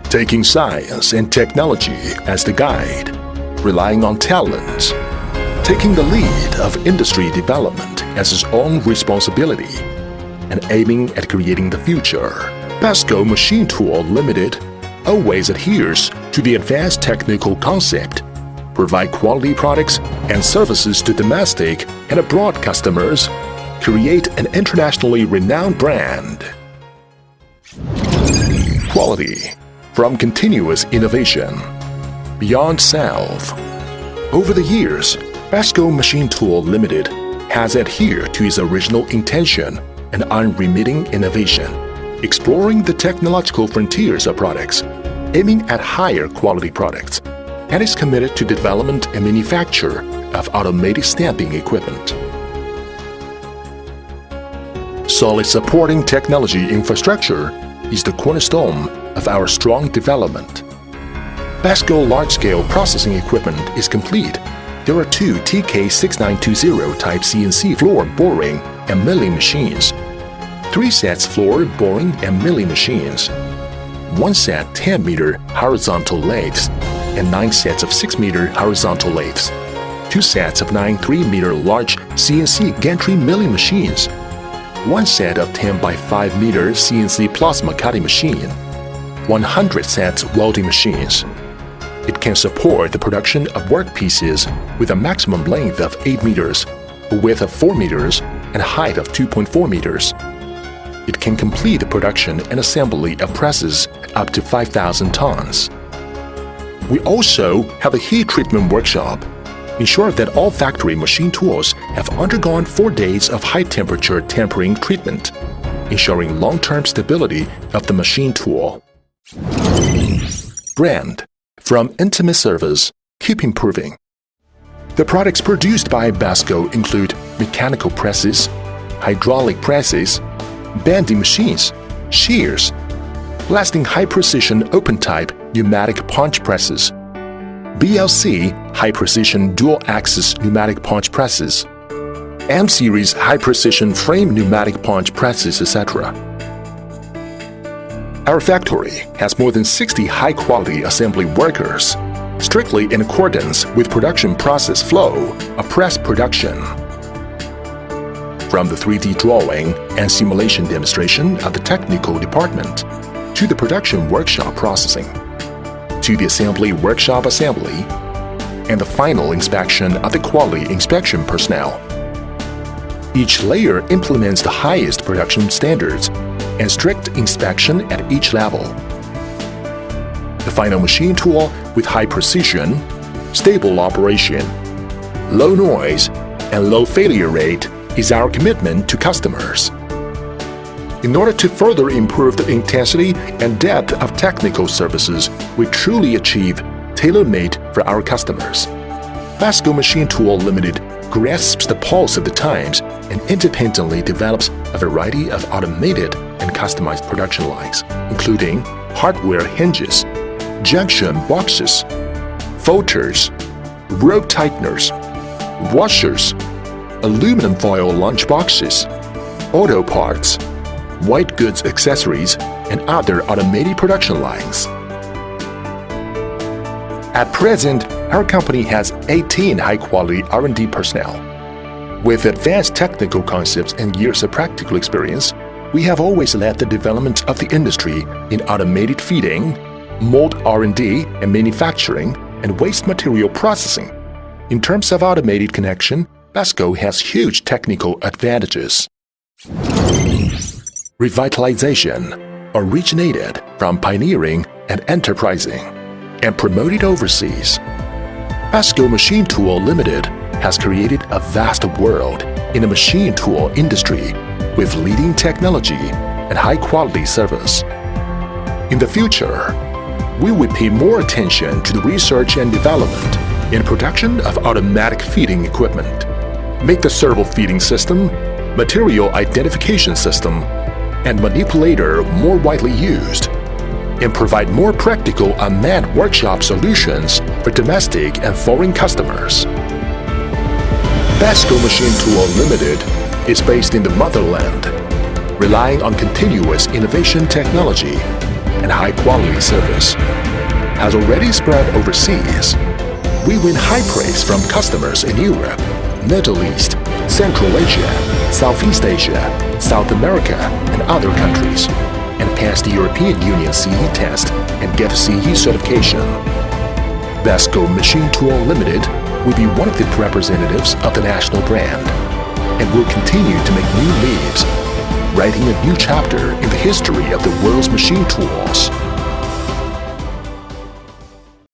taking science and technology as the guide, relying on talent, taking the lead of industry development as its own responsibility, and aiming at creating the future. BESCO Machine Tool Limited always adheres to the advanced technical concept, provide quality products and services to domestic and abroad customers, create an internationally renowned brand. Quality from continuous innovation. Beyond self. Over the years, BESCO Machine Tool Limited has adhered to its original intention and unremitting innovation, exploring the technological frontiers of products, aiming at higher quality products, and is committed to development and manufacture of automated stamping equipment. Solid supporting technology infrastructure is the cornerstone of our strong development. BESCO large-scale processing equipment is complete. There are 2 TK6920 type CNC floor boring and milling machines, 3 sets floor boring and milling machines, 1 set 10-meter horizontal lathes, and 9 sets of 6-meter horizontal lathes, 2 sets of 9 3-meter large CNC gantry milling machines, 1 set of 10 by 5-meter CNC plasma cutting machine, 100 sets welding machines. It can support the production of workpieces with a maximum length of 8 meters, a width of 4 meters, and a height of 2.4 meters. It can complete the production and assembly of presses up to 5,000 tons. We also have a heat treatment workshop. Ensure that all factory machine tools have undergone 4 days of high-temperature tempering treatment, ensuring long-term stability of the machine tool. Brand. From intimate service, keep improving. The products produced by BESCO include mechanical presses, hydraulic presses, bending machines, shears, blasting high-precision open-type pneumatic punch presses, BLC high-precision dual-axis pneumatic punch presses, M-series high-precision frame pneumatic punch presses, etc. Our factory has more than 60 high-quality assembly workers, strictly in accordance with production process flow of press production. From the 3D drawing and simulation demonstration of the technical department, to the production workshop processing, to the assembly workshop assembly, and the final inspection of the quality inspection personnel. Each layer implements the highest production standards and strict inspection at each level. The final machine tool with high precision, stable operation, low noise, and low failure rate is our commitment to customers. In order to further improve the intensity and depth of technical services, we truly achieve tailor-made for our customers. BESCO Machine Tool Limited grasps the pulse of the times and independently develops a variety of automated and customized production lines, including hardware hinges, junction boxes, filters, rope tighteners, washers, aluminum foil lunch boxes, auto parts, white goods accessories, and other automated production lines. At present, our company has 18 high-quality R&D personnel. With advanced technical concepts and years of practical experience, we have always led the development of the industry in automated feeding, mold R&D and manufacturing, and waste material processing. In terms of automated connection, BESCO has huge technical advantages. Revitalization originated from pioneering and enterprising and promoted overseas. BESCO Machine Tool Limited has created a vast world in the machine tool industry with leading technology and high-quality service. In the future, we will pay more attention to the research and development in production of automatic feeding equipment, make the servo feeding system, material identification system, and manipulator more widely used, and provide more practical unmanned workshop solutions for domestic and foreign customers. BESCO Machine Tool Limited is based in the motherland, relying on continuous innovation technology, and high-quality service has already spread overseas. We win high praise from customers in Europe, Middle East, Central Asia, Southeast Asia, South America, and other countries, and pass the European Union CE test and get CE certification. BESCO Machine Tool Limited will be one of the representatives of the national brand and will continue to make new leaps, writing a new chapter in the history of the world's machine tools.